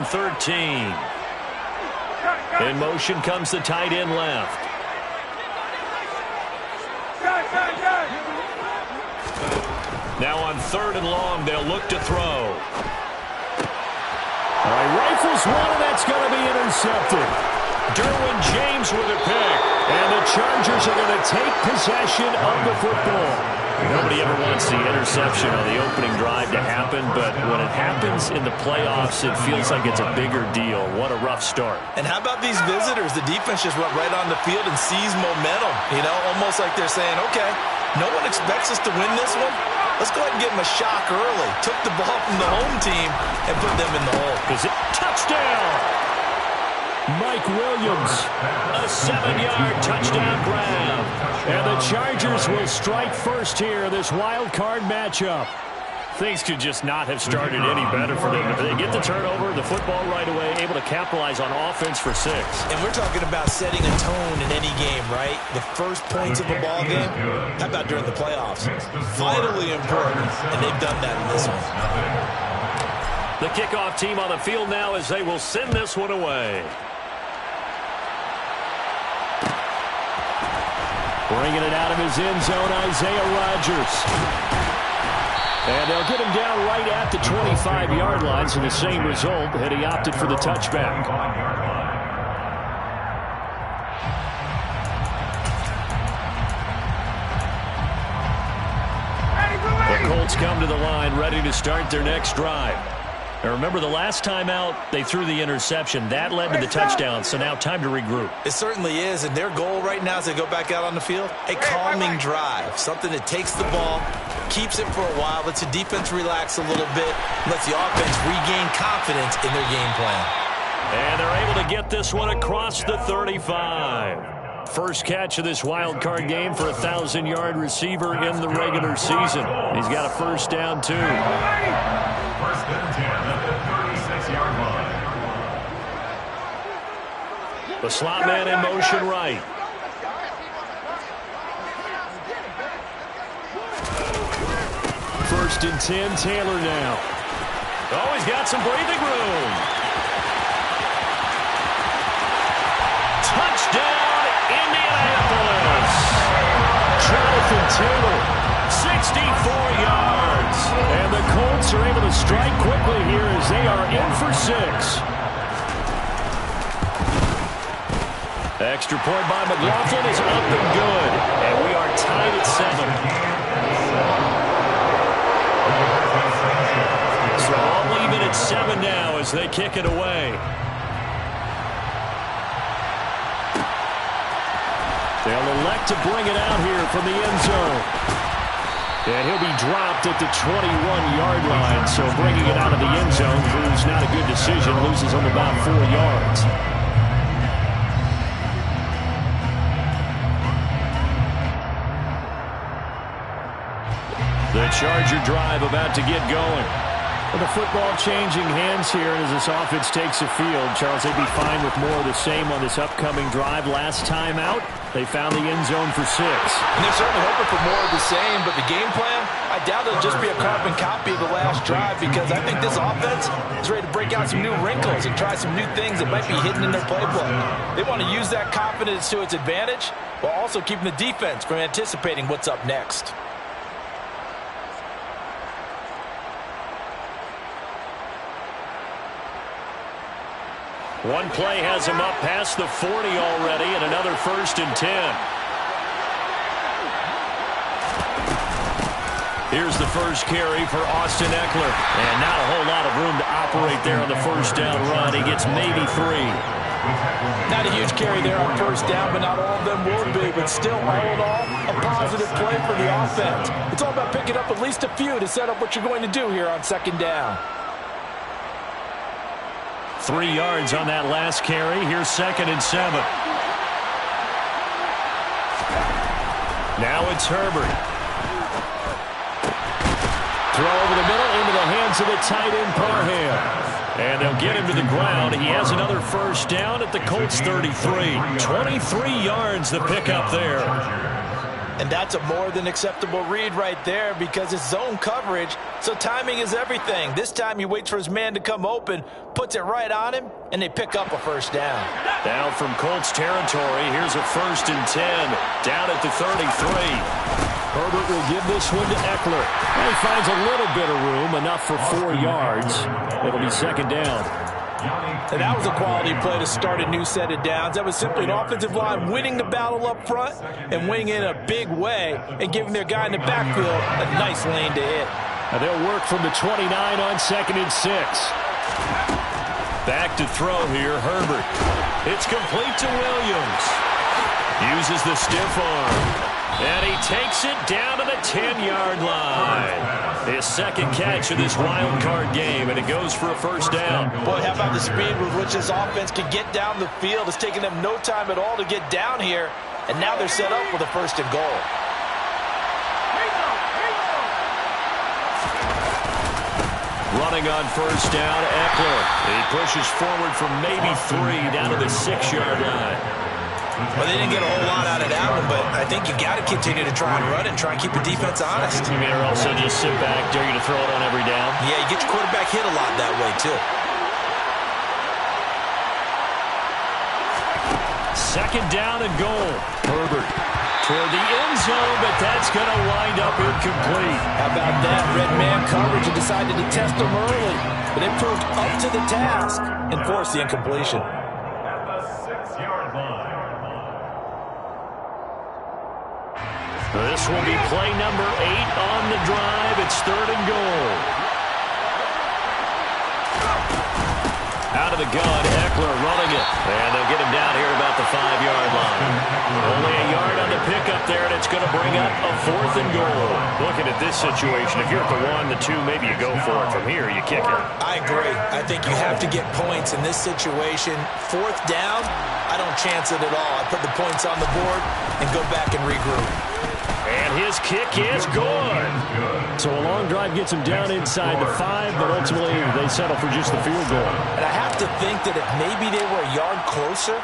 13. In motion comes the tight end left. Now on 3rd and long, they'll look to throw. All right, rifles one, and that's going to be intercepted. Derwin James with a pick. And the Chargers are going to take possession of the football. Nobody ever wants the interception on the opening drive to happen, but when it happens in the playoffs, it feels like it's a bigger deal. What a rough start. And how about these visitors? The defense just went right on the field and seized momentum. You know, almost like they're saying, okay, no one expects us to win this one. Let's go ahead and give them a shock early. Took the ball from the home team and put them in the hole. Touchdown! Mike Williams. A 7-yard touchdown grab. And the Chargers will strike first here, this wild card matchup. Things could just not have started any better for them. If they get the turnover, the football right away, able to capitalize on offense for 6. And we're talking about setting a tone in any game, right? The first points of a ball game. How about during the playoffs? Vitally important, and they've done that in this one. The kickoff team on the field now as they will send this one away. Bringing it out of his end zone, Isaiah Rodgers. And they'll get him down right at the 25-yard line, so the same result had he opted for the touchback. The Colts come to the line, ready to start their next drive. Now remember, the last time out, they threw the interception. That led to the touchdown, so now time to regroup. It certainly is, and their goal right now as they go back out on the field, a calming drive, something that takes the ball, keeps it for a while, lets the defense relax a little bit, lets the offense regain confidence in their game plan. And they're able to get this one across the 35. First catch of this wild card game for a 1,000-yard receiver in the regular season. He's got a first down, too. First and 10 at the 36-yard line. The slot man in motion right. First and 10, Taylor now. Oh, he's got some breathing room. Touchdown, Indianapolis. Jonathan Taylor. 64 yards. And the Colts are able to strike quickly here as they are in for 6. Extra point by McLaughlin is up and good. And we are tied at 7. So all even at 7 now as they kick it away. They'll elect to bring it out here from the end zone. And he'll be dropped at the 21-yard line. So bringing it out of the end zone proves not a good decision. Loses him about 4 yards. The Charger drive about to get going. Well, the football changing hands here as this offense takes the field. Charles, they'd be fine with more of the same on this upcoming drive. Last time out, they found the end zone for 6. And they're certainly hoping for more of the same, but the game plan, I doubt it'll just be a carbon copy of the last drive because I think this offense is ready to break out some new wrinkles and try some new things that might be hidden in their playbook. They want to use that confidence to its advantage while also keeping the defense from anticipating what's up next. One play has him up past the 40 already, and another first and 10. Here's the first carry for Austin Eckler. And not a whole lot of room to operate there on the first down run. He gets maybe 3. Not a huge carry there on first down, but not all of them will be. But still, all in all, a positive play for the offense. It's all about picking up at least a few to set up what you're going to do here on second down. 3 yards on that last carry. Here's 2nd and 7. Now it's Herbert. Throw over the middle into the hands of the tight end Parham. And they'll get him to the ground. He has another first down at the Colts 33. 23 yards the pickup there. And that's a more than acceptable read right there because it's zone coverage, so timing is everything. This time he waits for his man to come open, puts it right on him, and they pick up a first down. Down from Colts territory, here's a 1st and 10, down at the 33. Herbert will give this one to Eckler. And he finds a little bit of room, enough for 4 yards. It'll be 2nd down. And that was a quality play to start a new set of downs. That was simply an offensive line winning the battle up front and winning it in a big way and giving their guy in the backfield a nice lane to hit. Now they'll work from the 29 on 2nd and 6. Back to throw here, Herbert. It's complete to Williams. Uses the stiff arm. And he takes it down to the 10-yard line. His 2nd catch of this wild card game, and it goes for a first down. Boy, how about the speed with which this offense can get down the field? It's taken them no time at all to get down here, and now they're set up with a 1st and goal. Running on 1st down, Eckler. He pushes forward from maybe 3 down to the 6-yard line. Well, they didn't get a whole lot out of that one, but I think you got to continue to try and run and try and keep the defense honest. You mean, or also just sit back, dare you to throw it on every down? Yeah, you get your quarterback hit a lot that way, too. 2nd down and goal. Herbert toward the end zone, but that's going to wind up incomplete. How about that? Red man coverage and decided to test them early, but they proved up to the task and forced the incompletion. At the 6-yard line. This will be play number 8 on the drive. It's 3rd and goal. Out of the gun, Eckler running it. And they'll get him down here about the 5-yard line. Only a yard on the pickup there, and it's going to bring up a 4th and goal. Looking at this situation, if you're at the 1, the 2, maybe you go for it. From here, you kick it. I agree. I think you have to get points in this situation. 4th down, I don't chance it at all. I put the points on the board and go back and regroup. And his kick is good. So a long drive gets him down inside the 5, but ultimately they settle for just the field goal. And I have to think that if maybe they were a yard closer,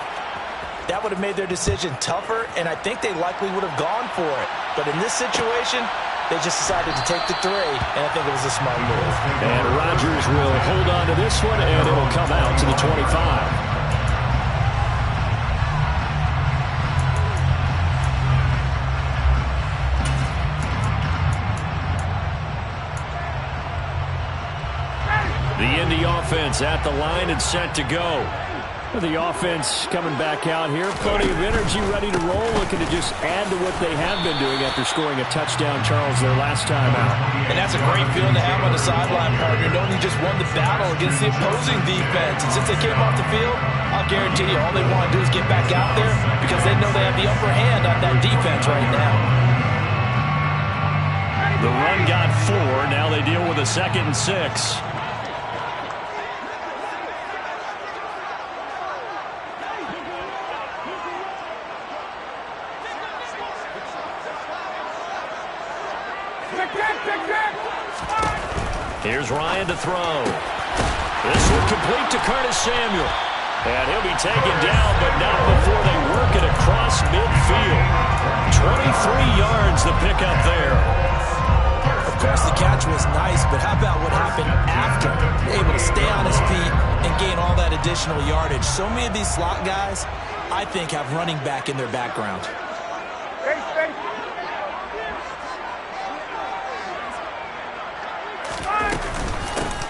that would have made their decision tougher, and I think they likely would have gone for it. But in this situation, they just decided to take the 3, and I think it was a smart move. And Rodgers will hold on to this one, and it will come out to the 25. The Indy offense at the line and set to go. The offense coming back out here. Plenty of energy, ready to roll. Looking to just add to what they have been doing after scoring a touchdown, Charles, their last time out. And that's a great feeling to have on the sideline, partner, knowing you just won the battle against the opposing defense. And since they came off the field, I'll guarantee you all they want to do is get back out there because they know they have the upper hand on that defense right now. The run got 4. Now they deal with a 2nd and 6. Here's Ryan to throw. This one complete to Curtis Samuel. And he'll be taken down, but not before they work it across midfield. 23 yards the pickup there. Of course, the catch was nice, but how about what happened after? Able to stay on his feet and gain all that additional yardage. So many of these slot guys, I think, have running back in their background.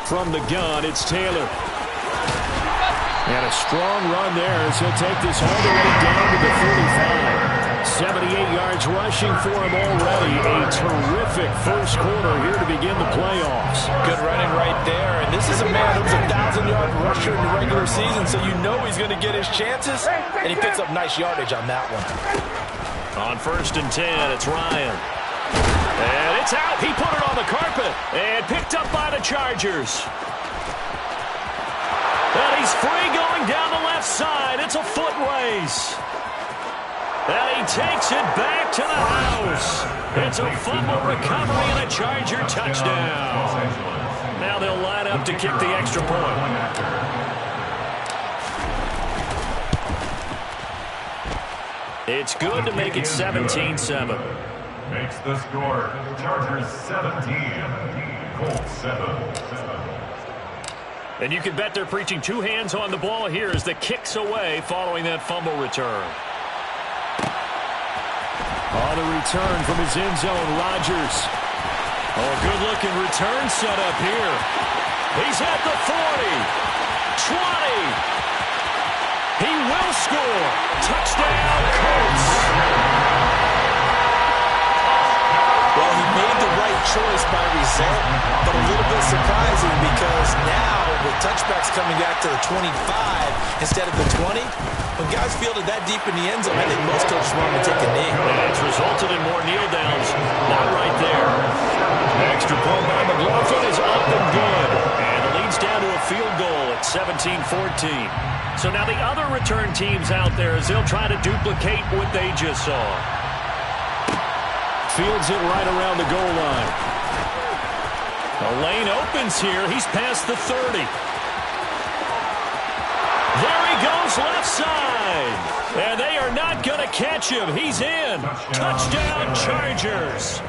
From the gun, it's Taylor. And a strong run there as he'll take this all the way down to the 45. 78 yards rushing for him already. A terrific first quarter here to begin the playoffs. Good running right there. And this is a man who's a 1,000-yard rusher in the regular season, so you know he's going to get his chances. And he picks up nice yardage on that one. On 1st and 10, it's Ryan. And it's out. He put it on the carpet and picked up by the Chargers. And he's free going down the left side. It's a foot race. And he takes it back to the house. It's a fumble recovery and a Charger touchdown. Now they'll line up to kick the extra point. It's good to make it 17-7. makes the score. Chargers 17, Colts 7. And you can bet they're preaching two hands on the ball here as the kick's away following that fumble return. On the return from his end zone, Rodgers. Oh, good-looking return set up here. He's at the 40, 20. He will score. Touchdown, Colts. Well, he made the right choice by result, but a little bit surprising because now with touchbacks coming back to the 25 instead of the 20, when guys fielded that deep in the end zone, I think most coaches want to take a knee. And it's resulted in more kneel downs. Not right there. Extra point by McLaughlin is up and good. And it leads down to a field goal at 17-14. So now the other return teams out there as they'll try to duplicate what they just saw. Fields it right around the goal line. The lane opens here. He's past the 30. There he goes left side. And they are not going to catch him. He's in. Touchdown, Chargers.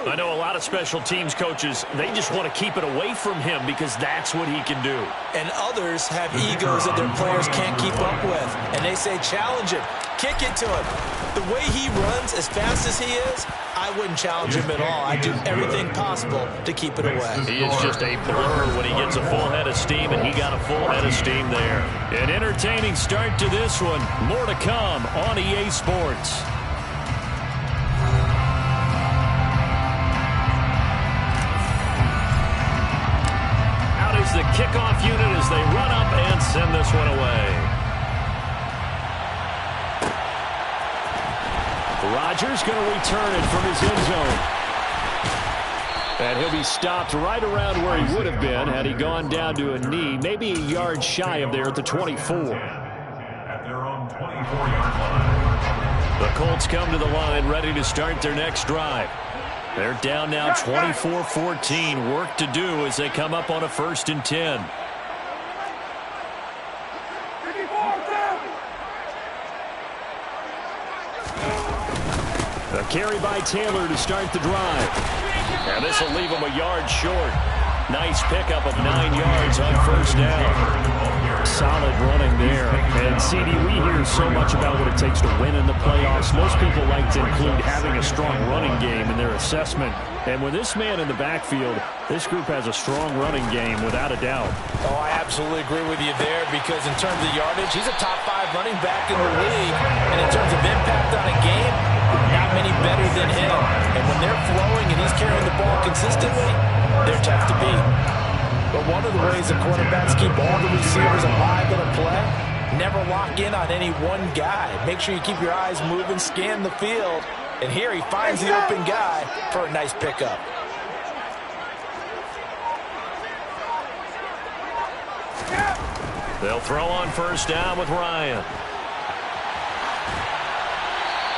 I know a lot of special teams coaches, they just want to keep it away from him because that's what he can do. And others have egos that their players can't keep up with. And they say, challenge him. Kick it to him. The way he runs as fast as he is, I wouldn't challenge him at all. I'd do everything possible to keep it away. He is just a blur when he gets a full head of steam, and he got a full head of steam there. An entertaining start to this one. More to come on EA Sports. Out is the kickoff unit as they run up and send this one away. Rodgers going to return it from his end zone. And he'll be stopped right around where he would have been had he gone down to a knee, maybe a yard shy of there at the 24. At their own 24-yard line. The Colts come to the line ready to start their next drive. They're down now 24-14. Work to do as they come up on a 1st and 10. A carry by Taylor to start the drive. And this will leave him a yard short. Nice pickup of 9 yards on 1st down. Solid running there. And, CD, we hear so much about what it takes to win in the playoffs. Most people like to include having a strong running game in their assessment. And with this man in the backfield, this group has a strong running game without a doubt. Oh, I absolutely agree with you there because in terms of yardage, he's a top 5 running back in the league. And in terms of impact on a game, not many better than him. And when they're flowing and he's carrying the ball consistently, they're tough to beat. But one of the ways the quarterbacks keep all the receivers alive in a play, never lock in on any one guy. Make sure you keep your eyes moving, scan the field. And here he finds the open guy for a nice pickup. They'll throw on 1st down with Ryan.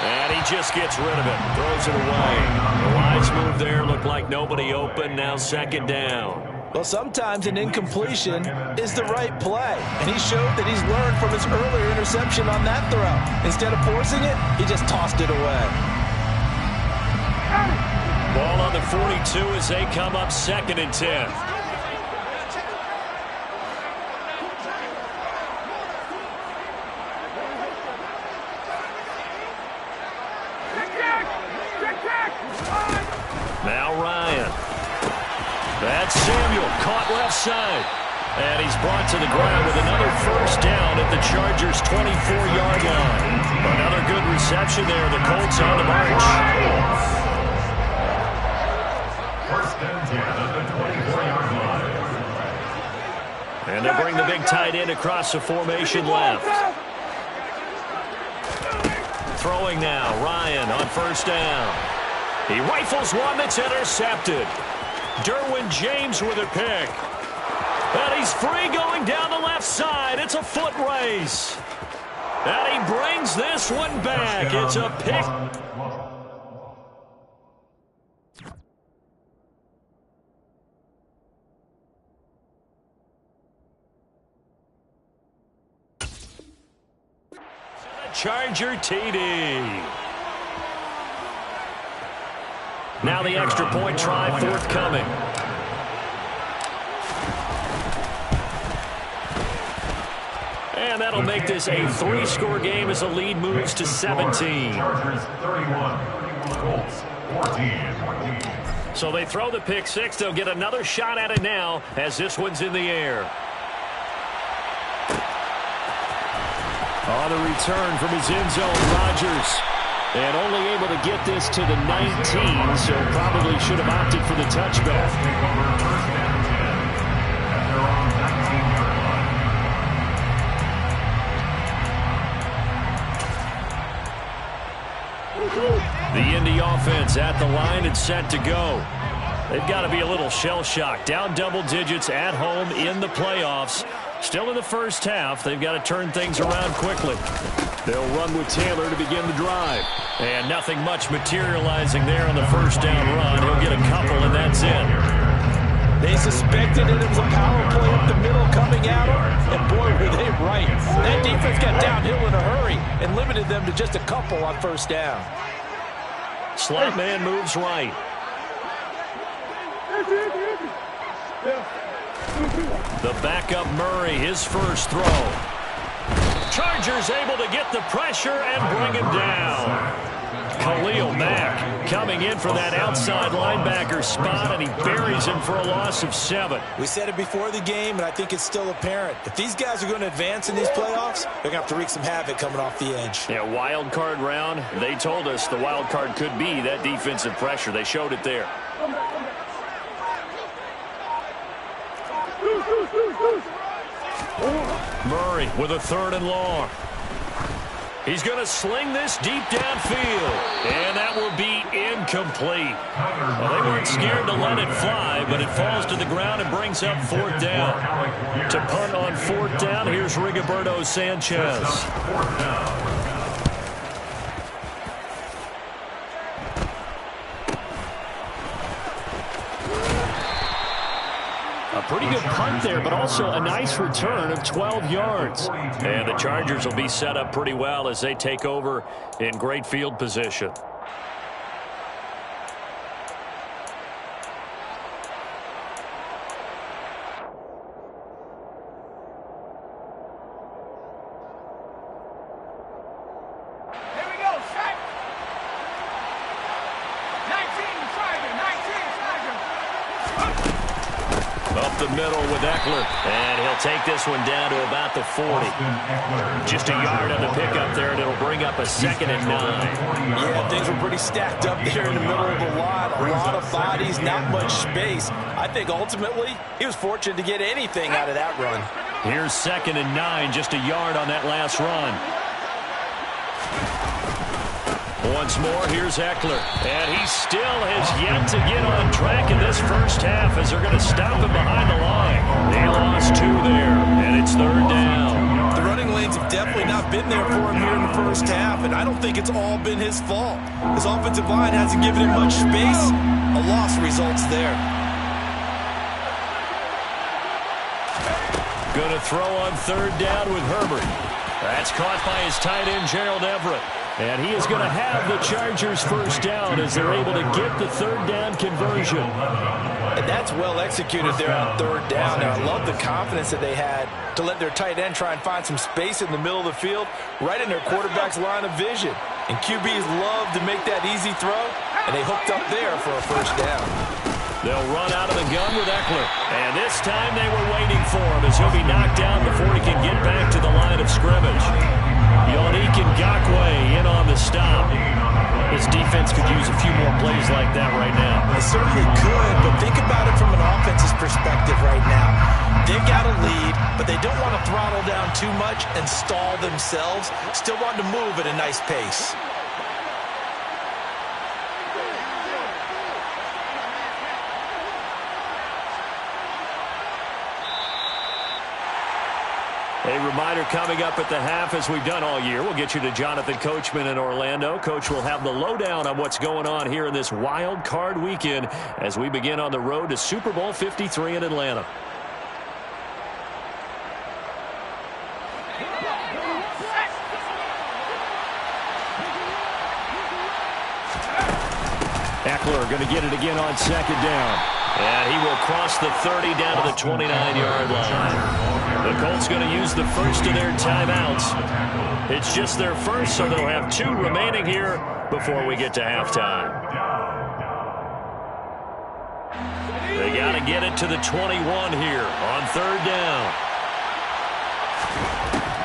And he just gets rid of it. Throws it away. The wise move there. Looked like nobody open. Now 2nd down. Well, sometimes an incompletion is the right play. And he showed that he's learned from his earlier interception on that throw. Instead of forcing it, he just tossed it away. Ball on the 42 as they come up 2nd and 10. Now Ryan. That's Samuel caught left side. And he's brought to the ground with another 1st down at the Chargers' 24-yard line. Another good reception there. The Colts on the march. 1st and 10 at the 24-yard line. And they bring the big tight end across the formation left. Throwing now, Ryan on 1st down. He rifles one that's intercepted. Derwin James with a pick. And he's free going down the left side. It's a foot race. And he brings this one back. It's a pick. Charger TD. now the extra point try forthcoming. And that'll make this a 3-score game as the lead moves to 17. Chargers 31, Colts 14. So they throw the pick six. They'll get another shot at it now as this one's in the air. On the return from his end zone, Rodgers. And only able to get this to the 19, so probably should have opted for the touchback. The Indy offense at the line and set to go. They've got to be a little shell-shocked. Down double digits at home in the playoffs. Still in the first half. They've got to turn things around quickly. They'll run with Taylor to begin the drive. And nothing much materializing there on the first down run. He'll get a couple, and that's it. They suspected it was a power play up the middle coming at them, and boy, were they right. That defense got downhill in a hurry and limited them to just a couple on first down. Slot man moves right. The backup Murray, his first throw. Chargers able to get the pressure and bring him down. Khalil Mack coming in for that outside linebacker spot, and he buries him for a loss of 7. We said it before the game, and I think it's still apparent. If these guys are going to advance in these playoffs, they're going to have to wreak some havoc coming off the edge. Yeah, wild card round. They told us the wild card could be that defensive pressure. They showed it there. Murray with a 3rd and long. He's going to sling this deep downfield, and that will be incomplete. Well, they weren't scared to let it fly, but it falls to the ground and brings up 4th down. To punt on 4th down, here's Rigoberto Sanchez. A pretty good punt there, but also a nice return of 12 yards. And the Chargers will be set up pretty well as they take over in great field position. Up the middle with Eckler, and he'll take this one down to about the 40. Just a yard on the pickup there, and it'll bring up a 2nd and 9. Yeah, things were pretty stacked up there in the middle of the lot. A lot of bodies, not much space. I think ultimately he was fortunate to get anything out of that run. Here's 2nd and 9, just a yard on that last run. Once more, here's Eckler. And he still has yet to get on track in this first half as they're going to stop him behind the line. They lost 2 there, and it's 3rd down. The running lanes have definitely not been there for him here in the first half, and I don't think it's all been his fault. His offensive line hasn't given him much space. A loss results there. Going to throw on 3rd down with Herbert. That's caught by his tight end, Gerald Everett. And he is going to have the Chargers first down as they're able to get the 3rd down conversion. And that's well executed there on 3rd down. And I love the confidence that they had to let their tight end try and find some space in the middle of the field, right in their quarterback's line of vision. And QBs love to make that easy throw, and they hooked up there for a first down. They'll run out of the gun with Eckler. And this time they were waiting for him as he'll be knocked down before he can get back to the line of scrimmage. Yannick Ngakoue in on the stop. This defense could use a few more plays like that right now. They certainly could, but think about it from an offense's perspective right now. They've got a lead, but they don't want to throttle down too much and stall themselves. Still want to move at a nice pace. A reminder coming up at the half, as we've done all year. We'll get you to Jonathan Coachman in Orlando. Coach will have the lowdown on what's going on here in this wild card weekend as we begin on the road to Super Bowl 53 in Atlanta. Eckler going to get it again on second down. And he will cross the 30 down to the 29-yard line. The Colts going to use the first of their timeouts. It's just their first, so they'll have 2 remaining here before we get to halftime. They got to get it to the 21 here on third down.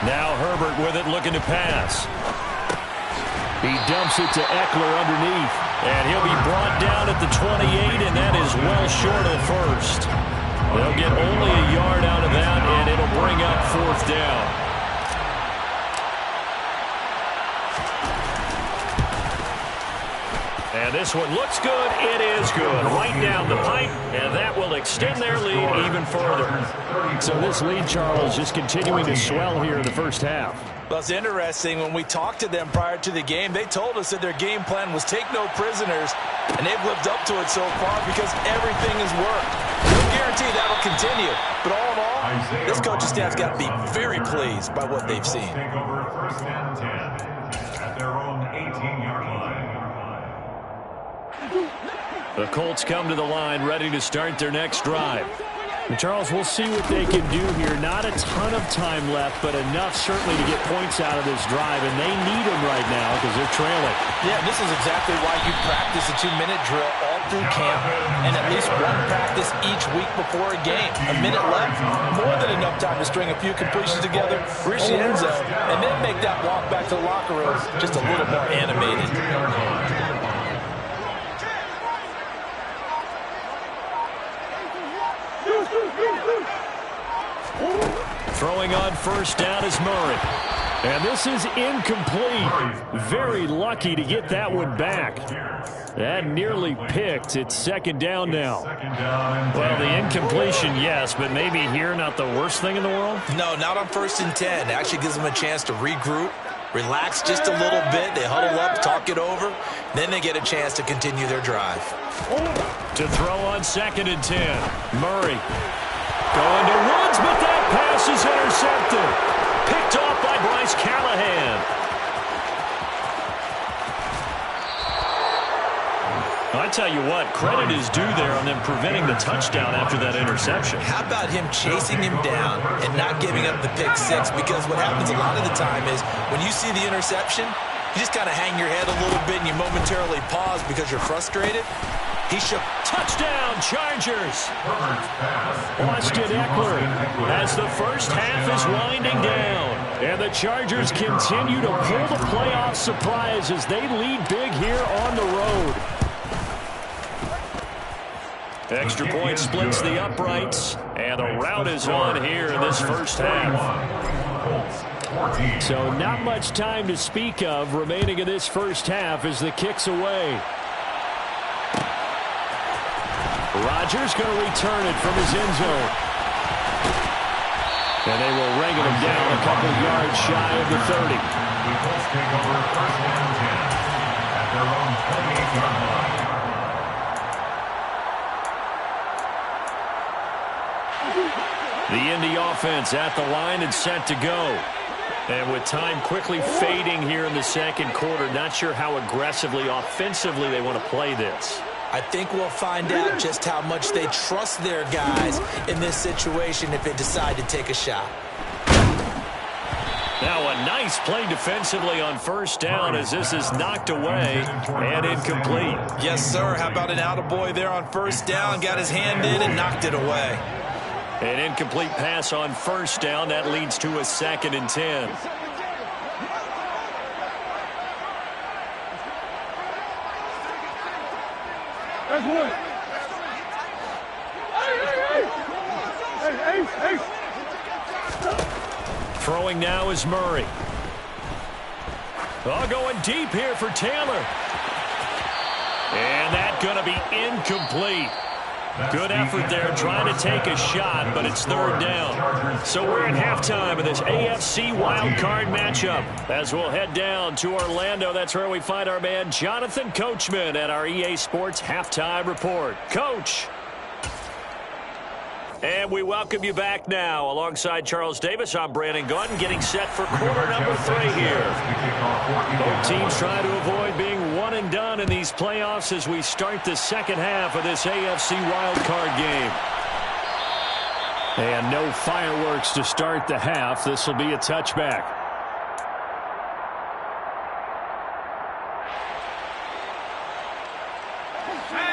Now Herbert with it, looking to pass. He dumps it to Eckler underneath. And he'll be brought down at the 28, and that is well short of first. They'll get only a yard out of that, and it'll bring up fourth down. And this one looks good. It is good. Right down the pipe, and that will extend their lead even further. So this lead, Charles, just continuing to swell here in the first half. Well, it's interesting. When we talked to them prior to the game, they told us that their game plan was take no prisoners, and they've lived up to it so far because everything has worked. No guarantee that will continue, but all in all, this coaching staff's got to be very pleased by what they've seen. Take over first and 10 at their own 18-yard line. The Colts come to the line ready to start their next drive. And Charles, we'll see what they can do here. Not a ton of time left, but enough certainly to get points out of this drive, and they need them right now because they're trailing. Yeah, this is exactly why you practice a 2-minute drill all through camp and at least one practice each week before a game. A minute left, more than enough time to string a few completions together, reach the end zone, and then make that walk back to the locker room just a little more animated. Throwing on first down is Murray. And this is incomplete. Very lucky to get that one back. That nearly picked. It's second down now. Well, the incompletion, yes, but maybe here not the worst thing in the world? No, not on first and 10. It actually gives them a chance to regroup, relax just a little bit. They huddle up, talk it over. Then they get a chance to continue their drive. To throw on second and 10. Murray going to Woods, but that pass is intercepted. Picked off by Bryce Callahan. I tell you what, credit is due there on them preventing the touchdown after that interception. How about him chasing him down and not giving up the pick six? Because what happens a lot of the time is when you see the interception, you just kind of hang your head a little bit and you momentarily pause because you're frustrated. He shook. Touchdown, Chargers. Austin Eckler as the first half is winding down. And the Chargers continue to pull the playoff surprise as they lead big here on the road. Extra point splits the uprights, and the route is on here in this first half. So not much time to speak of remaining in this first half as the kick's away. Rodgers going to return it from his end zone. And they will ring him down a couple yards shy of the 30. The Colts take over first and 10 at their own 28-yard line. The Indy offense at the line and set to go. And with time quickly fading here in the second quarter, not sure how aggressively, offensively they want to play this. I think we'll find out just how much they trust their guys in this situation if they decide to take a shot. Now a nice play defensively on first down as this is knocked away and incomplete. Yes, sir. How about an attaboy there on first down? Got his hand in and knocked it away. An incomplete pass on first down. That leads to a second and 10. Throwing now is Murray. Oh, going deep here for Taylor. And that's going to be incomplete. Good effort there trying to take a shot, but it's third down. So we're at halftime of this AFC wildcard matchup. As we'll head down to Orlando, that's where we find our man Jonathan Coachman at our EA Sports Halftime Report. Coach. And we welcome you back now. Alongside Charles Davis, I'm Brandon Gaunt, getting set for quarter number 3 here. Both teams trying to avoid being one one and done in these playoffs as we start the second half of this AFC wildcard game. And no fireworks to start the half. This will be a touchback.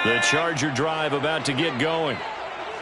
The Charger drive about to get going.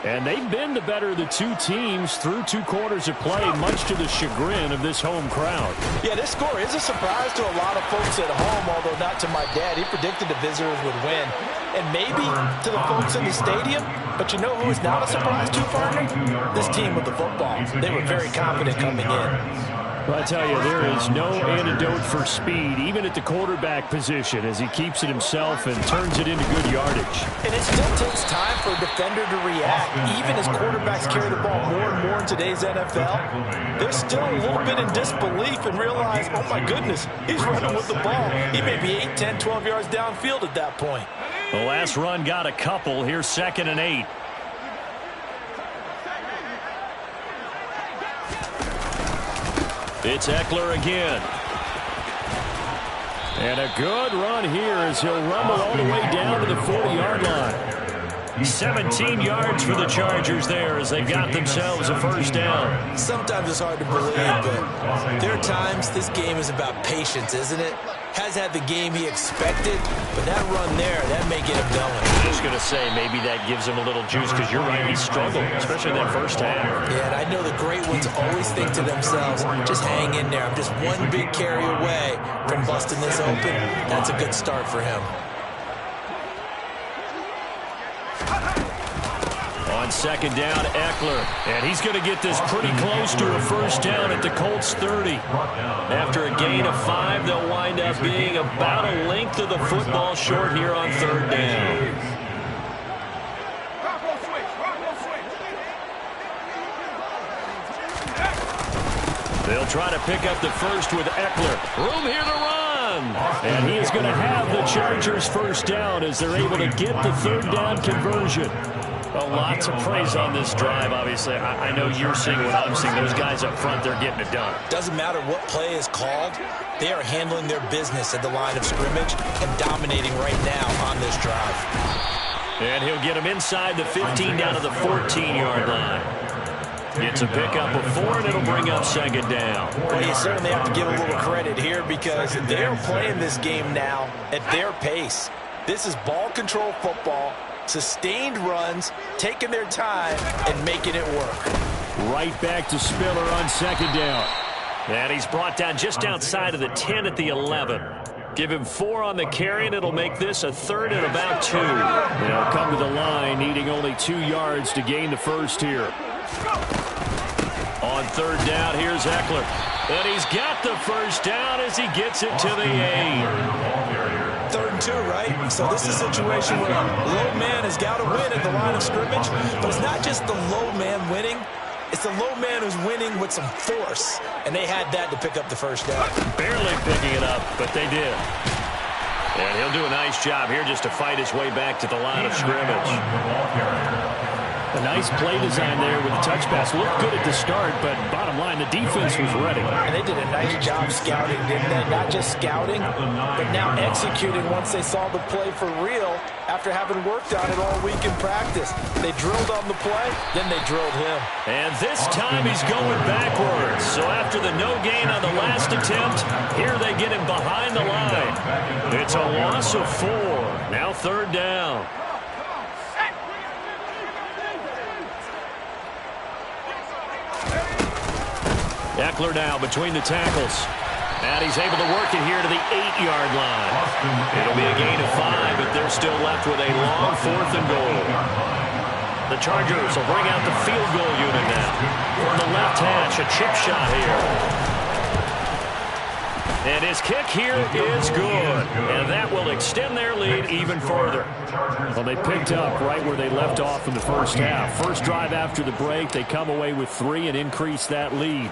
And they've been the better of the two teams through 2 quarters of play, much to the chagrin of this home crowd. Yeah, this score is a surprise to a lot of folks at home, although not to my dad. He predicted the visitors would win. And maybe to the folks in the stadium, but you know who is not a surprise to, partner? This team with the football. They were very confident coming in. Well, I tell you, there is no antidote for speed, even at the quarterback position, as he keeps it himself and turns it into good yardage. And it still takes time for a defender to react. Even as quarterbacks carry the ball more and more in today's NFL, they're still a little bit in disbelief and realize, oh my goodness, he's running with the ball. He may be 8, 10, 12 yards downfield at that point. The last run got a couple. Here's 2nd and 8. It's Eckler again. And a good run here as he'll rumble all the way down to the 40-yard line. 17 yards for the Chargers there as they got themselves a first down. Sometimes it's hard to believe, but there are times this game is about patience, isn't it? Has had the game he expected, but that run there, that may get him going. Just going to say, maybe that gives him a little juice because you're right, he struggled, especially in that first half. Yeah, and I know the great ones always think to themselves, just hang in there. I'm just one big carry away from busting this open. That's a good start for him. On 2nd down, Eckler. And he's going to get this pretty close to a first down at the Colts 30. After a gain of 5, they'll wind up being about a length of the football short here on 3rd down. They'll try to pick up the first with Eckler. Room here to run. And he is going to have the Chargers first down as they're able to get the 3rd down conversion. Well, lots of praise on this drive, obviously. I know you're seeing what I'm seeing. Those guys up front, they're getting it done. Doesn't matter what play is called. They are handling their business at the line of scrimmage and dominating right now on this drive. And he'll get him inside the 15 down to the 14-yard line. Gets a pickup of 4, and it'll bring up 2nd down. Well, you certainly have to give a little credit here because they're playing this game now at their pace. This is ball control football. Sustained runs, taking their time, and making it work. Right back to Spiller on 2nd down. And he's brought down just outside of the 10 at the 11. Give him 4 on the carry, and it'll make this a 3rd and about 2. They'll come to the line, needing only 2 yards to gain the first here. On 3rd down, here's Eckler. And he's got the first down as he gets it to the 8. 3rd and 2, right? So this is a situation where a low man has got to win at the line of scrimmage. But it's not just the low man winning. It's the low man who's winning with some force. And they had that to pick up the first down. Barely picking it up, but they did. And he'll do a nice job here just to fight his way back to the line of scrimmage. A nice play design there with the touch pass. Looked good at the start, but bottom line, the defense was ready. And they did a nice job scouting, didn't they? Not just scouting, but now executing once they saw the play for real after having worked on it all week in practice. They drilled on the play, then they drilled him. And this time he's going backwards. So after the no gain on the last attempt, here they get him behind the line. It's a loss of 4. Now 3rd down. Eckler now between the tackles. And he's able to work it here to the 8-yard line. It'll be a gain of 5, but they're still left with a long 4th and goal. The Chargers will bring out the field goal unit now. From the left hash, a chip shot here. And his kick here is good. And that will extend their lead even further. Well, they picked up right where they left off in the first half. First drive after the break, they come away with 3 and increase that lead.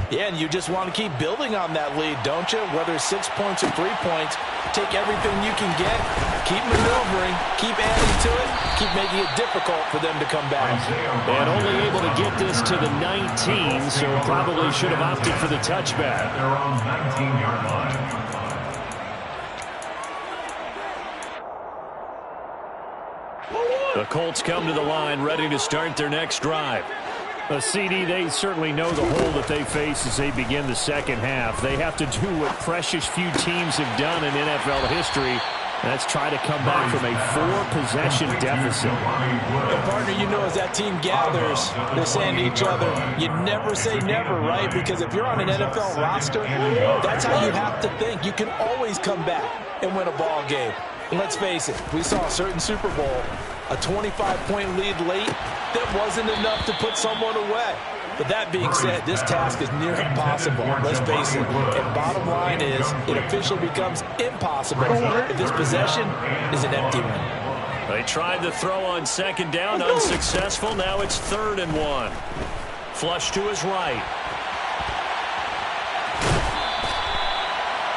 Yeah, and you just want to keep building on that lead, don't you? Whether it's 6 points or 3 points, take everything you can get, keep maneuvering, keep adding to it, keep making it difficult for them to come back. And only able to get this to the 19, so probably should have opted for the touchback. They're on 19-yard line. The Colts come to the line, ready to start their next drive. CD, they certainly know the hole that they face as they begin the second half. They have to do what precious few teams have done in NFL history. That's try to come back from a 4-possession deficit. And partner, you know, as that team gathers, they're saying to each other, you never say never, right? Because if you're on an NFL roster, that's how you have to think. You can always come back and win a ball game. And let's face it, we saw a certain Super Bowl, a 25-point lead late, that wasn't enough to put someone away. But that being said, this task is near impossible. Let's face it. And bottom line is, it officially becomes impossible if this possession is an empty one. They tried to throw on second down, unsuccessful. Now it's 3rd and 1. Flush to his right.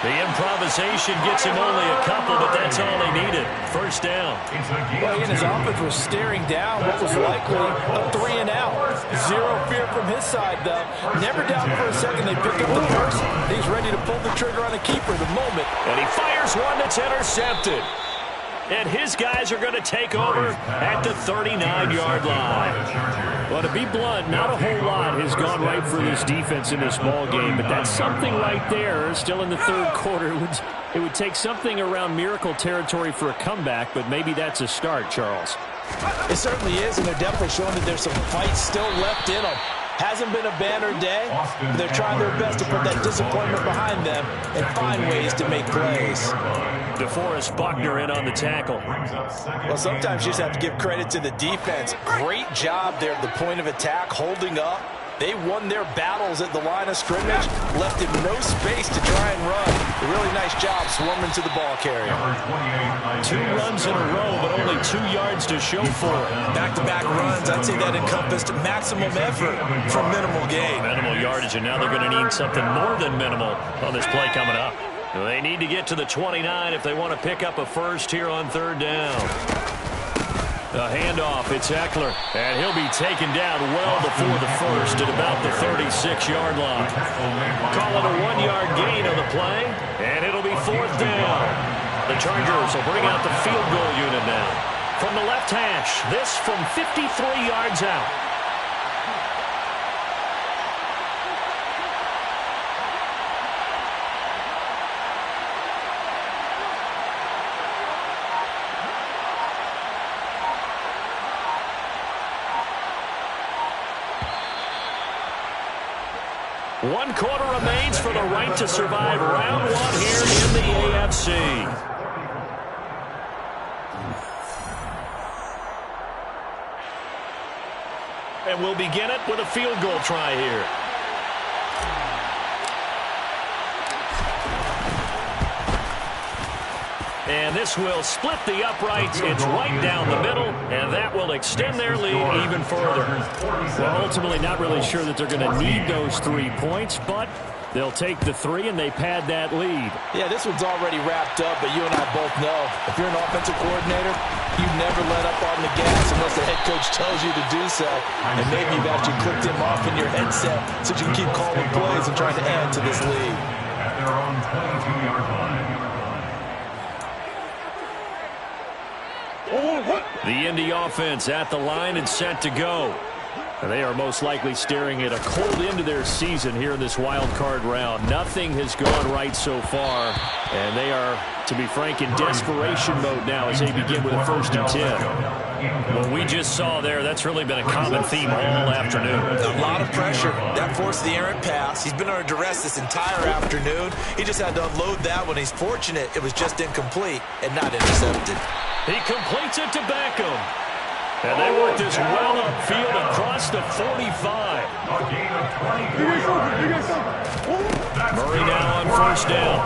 The improvisation gets him only a couple, but that's all they needed. First down. Well, his offense was staring down what was likely a 3-and-out. Zero fear from his side, though. Never doubted for a second they pick up the first. He's ready to pull the trigger on a keeper the moment. And he fires one that's intercepted. And his guys are going to take over at the 39-yard line. Well, to be blunt, not a whole lot has gone right for this defense in this ball game, but that's something right there. Still in the 3rd quarter. It would take something around miracle territory for a comeback, but maybe that's a start, Charles. It certainly is, and they're definitely showing that there's some fight still left in them. Hasn't been a banner day. They're trying their best to put that disappointment behind them and find ways to make plays. DeForest Buckner in on the tackle. Well, sometimes you just have to give credit to the defense. Great job there at the point of attack, holding up. They won their battles at the line of scrimmage, left him no space to try and run. A really nice job swarming to the ball carrier. 2 runs in a row, but only 2 yards to show for it. Back-to-back runs, I'd say that encompassed maximum effort for minimal gain. Minimal yardage, and now they're going to need something more than minimal on this play coming up. They need to get to the 29 if they want to pick up a first here on 3rd down. A handoff, it's Eckler, and he'll be taken down well before the first at about the 36-yard line. Call it a 1-yard gain on the play, and it'll be 4th down. The Chargers will bring out the field goal unit now. From the left hash, this from 53 yards out. One quarter remains for the right to survive round 1 here in the AFC. And we'll begin it with a field goal try here. And this will split the uprights. It's right down the middle, and that will extend their lead even further. Well, ultimately not really sure that they're going to need those 3 points, but they'll take the 3 and they pad that lead. Yeah, this one's already wrapped up, but you and I both know if you're an offensive coordinator, you never let up on the gas unless the head coach tells you to do so. And maybe you've actually clicked him off in your headset so you can keep calling plays and trying to add to this lead. At their own 22-yard line. The Indy offense at the line and set to go. They are most likely staring at a cold end of their season here in this wild card round. Nothing has gone right so far, and they are, to be frank, in desperation mode now as they begin with a 1st and 10. What we just saw there, that's really been a common theme all afternoon. A lot of pressure. That forced the errant pass. He's been under duress this entire afternoon. He just had to unload that one. He's fortunate it was just incomplete and not intercepted. He completes it to Beckham. And they work this well upfield across the 45. Murray now on 1st down.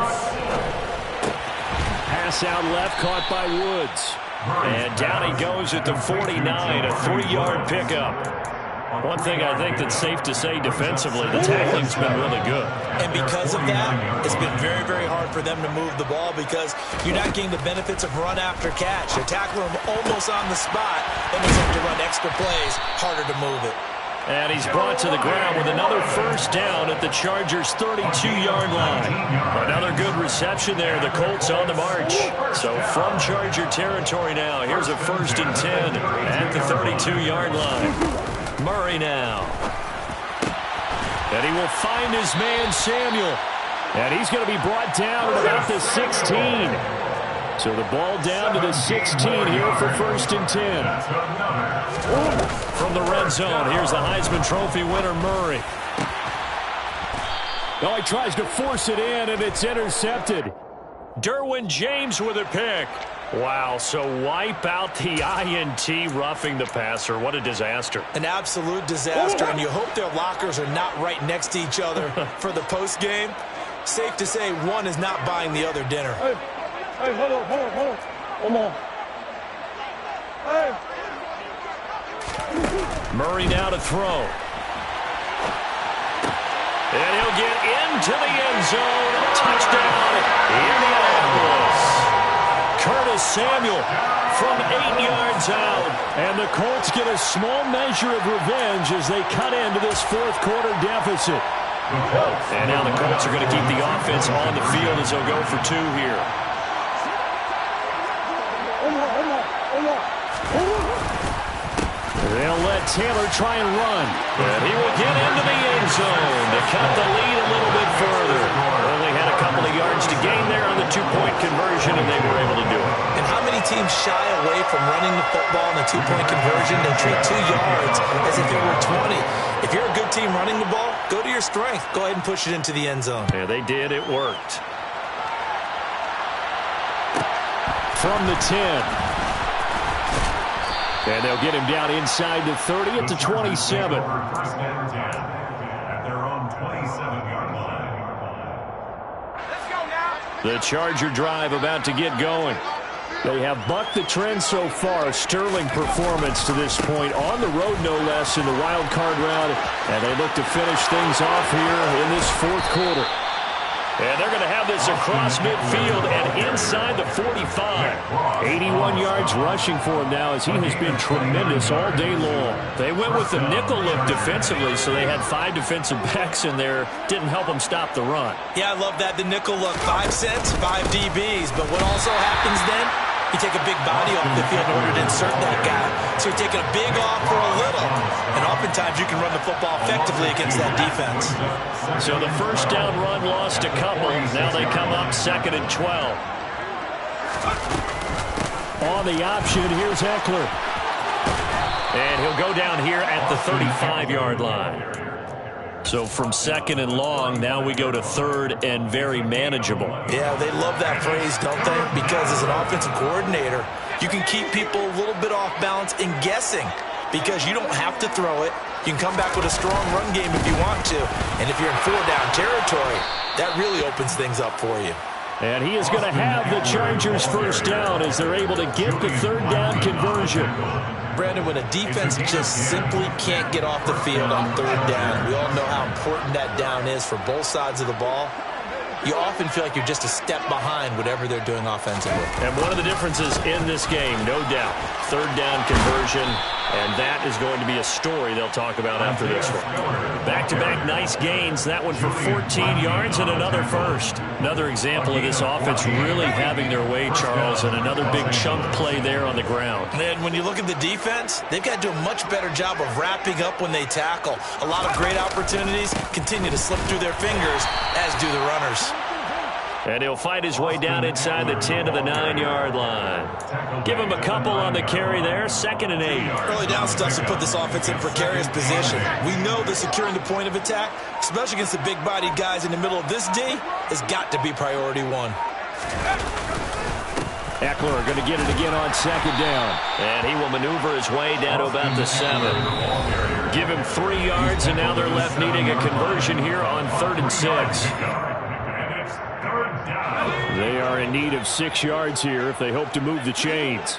Pass out left, caught by Woods. And down he goes at the 49, a 3-yard pickup. One thing I think that's safe to say defensively, the tackling's been really good. And because of that, it's been very, very hard for them to move the ball because you're not getting the benefits of run after catch. You're tackling them almost on the spot, and they have to run extra plays, harder to move it. And he's brought to the ground with another first down at the Chargers' 32-yard line. Another good reception there. The Colts on the march. So from Charger territory now, here's a 1st and 10 at the 32-yard line. Murray now. And he will find his man, Samuel. And he's going to be brought down at about the 16. So the ball down to the 16 here for 1st and 10. From the red zone, here's the Heisman Trophy winner, Murray. Oh, he tries to force it in, and it's intercepted. Derwin James with a pick. Wow, so wipe out the INT, roughing the passer. What a disaster. An absolute disaster, and you hope their lockers are not right next to each other for the postgame. Safe to say one is not buying the other dinner. Hey, hold on. Come on. Hey. Murray now to throw. And he'll get into the end zone. Touchdown, Indianapolis. Curtis Samuel from 8 yards out. And the Colts get a small measure of revenge as they cut into this 4th quarter deficit. And now the Colts are going to keep the offense on the field as they'll go for 2 here. They'll let Taylor try and run. And he will get into the end zone to cut the lead a little bit further. Only had a couple of yards to gain there on the 2-point conversion, and they were able to do it. And how many teams shy away from running the football in a 2-point conversion? They treat 2 yards as if it were 20. If you're a good team running the ball, go to your strength. Go ahead and push it into the end zone. Yeah, they did. It worked. From the 10. And they'll get him down inside the 30 at the 27. At their own 27-yard line. Let's go now. The Charger drive about to get going. They have bucked the trend so far. Sterling performance to this point. On the road, no less, in the wild card round. And they look to finish things off here in this 4th quarter. And they're going to have this across midfield and inside the 45. 81 yards rushing for him now as he has been tremendous all day long. They went with the nickel look defensively, so they had 5 defensive backs in there. Didn't help them stop the run. Yeah, I love that. The nickel look, 5 cents, 5 DBs. But what also happens then? You take a big body off the field in order to insert that guy. So you're taking a big off for a little. And oftentimes you can run the football effectively against that defense. So the first down run lost a couple. Now they come up 2nd and 12. On the option, here's Eckler. And he'll go down here at the 35-yard line. So from 2nd and long, now we go to 3rd and very manageable. Yeah, they love that phrase, don't they? Because as an offensive coordinator, you can keep people a little bit off balance in guessing because you don't have to throw it. You can come back with a strong run game if you want to. And if you're in 4-down territory, that really opens things up for you. And he is going to have the Chargers first down as they're able to get the 3rd down conversion. Brandon, when a defense just simply can't get off the field on 3rd down, we all know how important that down is for both sides of the ball. You often feel like you're just a step behind whatever they're doing offensively. And one of the differences in this game, no doubt, 3rd down conversion, and that is going to be a story they'll talk about after this one. Back-to-back nice gains, that one for 14 yards and another first. Another example of this offense really having their way, Charles, and another big chunk play there on the ground. And when you look at the defense, they've got to do a much better job of wrapping up when they tackle. A lot of great opportunities continue to slip through their fingers, as do the runners. And he'll fight his way down inside the 10 to the 9-yard line. Give him a couple on the carry there, 2nd and 8. Early down stuff to put this offense in precarious position. We know that securing the point of attack, especially against the big-bodied guys in the middle of this D, has got to be priority 1. Eckler going to get it again on 2nd down. And he will maneuver his way down to about the 7. Give him 3 yards, and now they're left needing a conversion here on 3rd and 6. They are in need of 6 yards here if they hope to move the chains.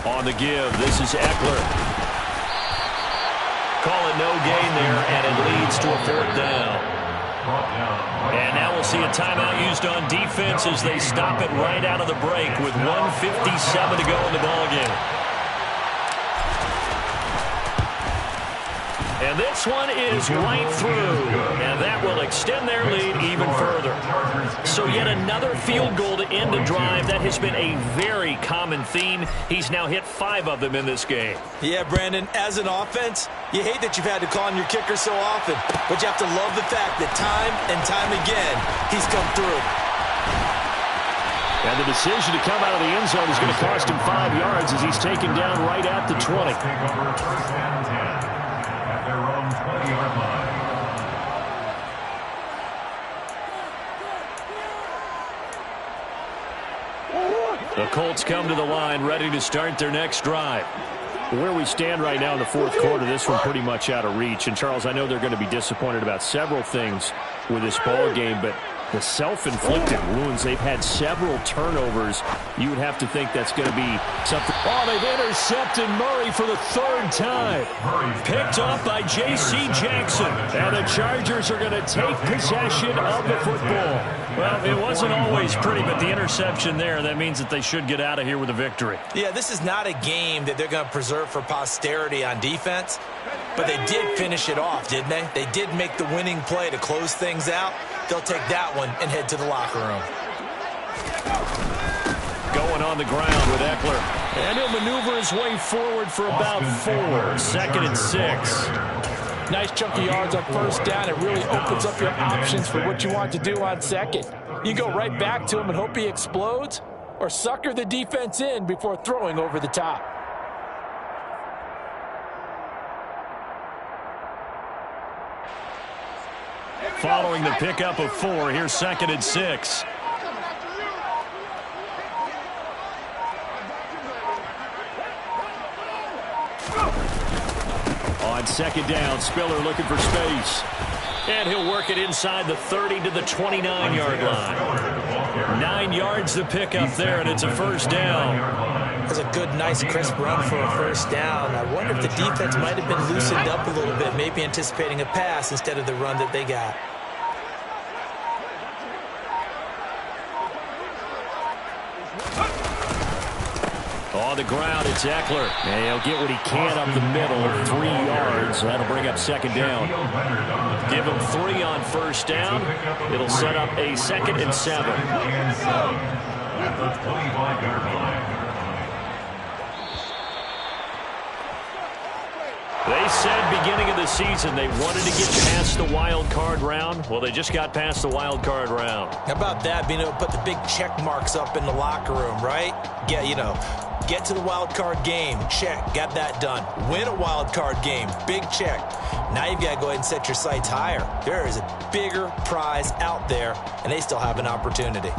On the give, this is Eckler. Call it no gain there, and it leads to a 4th down. And now we'll see a timeout used on defense as they stop it right out of the break with 1:57 to go in the ballgame. And this one is right through. And that will extend their lead even further. So yet another field goal to end a drive. That has been a very common theme. He's now hit 5 of them in this game. Yeah, Brandon, as an offense, you hate that you've had to call on your kicker so often. But you have to love the fact that time and time again, he's come through. And the decision to come out of the end zone is going to cost him 5 yards as he's taken down right at the 20. The Colts come to the line, ready to start their next drive. Where we stand right now in the fourth quarter, this one pretty much out of reach. And, Charles, I know they're going to be disappointed about several things with this ball game, but the self-inflicted wounds, they've had several turnovers. You would have to think that's going to be something. Oh, they've intercepted Murray for the 3rd time. Picked up by J.C. Jackson. And the Chargers are going to take possession of the football. Well, it wasn't always pretty, but the interception there, that means that they should get out of here with a victory. Yeah, this is not a game that they're going to preserve for posterity on defense, but they did finish it off, didn't they? They did make the winning play to close things out. They'll take that one and head to the locker room. Going on the ground with Eckler. And he'll maneuver his way forward for about 4. 2nd and 6. Nice chunk of yards on 1st down. It really opens up your options for what you want to do on 2nd. You can go right back to him and hope he explodes, or sucker the defense in before throwing over the top. Following the pickup of 4, here's 2nd and 6. On 2nd down, Spiller looking for space. And he'll work it inside the 30 to the 29-yard line. 9 yards to pick up there, and it's a 1st down. That's a good, nice, crisp run for a 1st down. I wonder if the defense might have been loosened up a little bit, maybe anticipating a pass instead of the run that they got. On the ground, it's Eckler. And he'll get what he can up the middle, 3 yards. That'll bring up 2nd down. Give him 3 on 1st down. It'll set up a 2nd and 7. At the 25-yard line. They said beginning of the season they wanted to get past the wild card round. Well, they just got past the wild card round. How about that, being able to put the big check marks up in the locker room, right? Yeah, you know, get to the wild card game, check, got that done. Win a wild card game, big check. Now you've got to go ahead and set your sights higher. There is a bigger prize out there, and they still have an opportunity.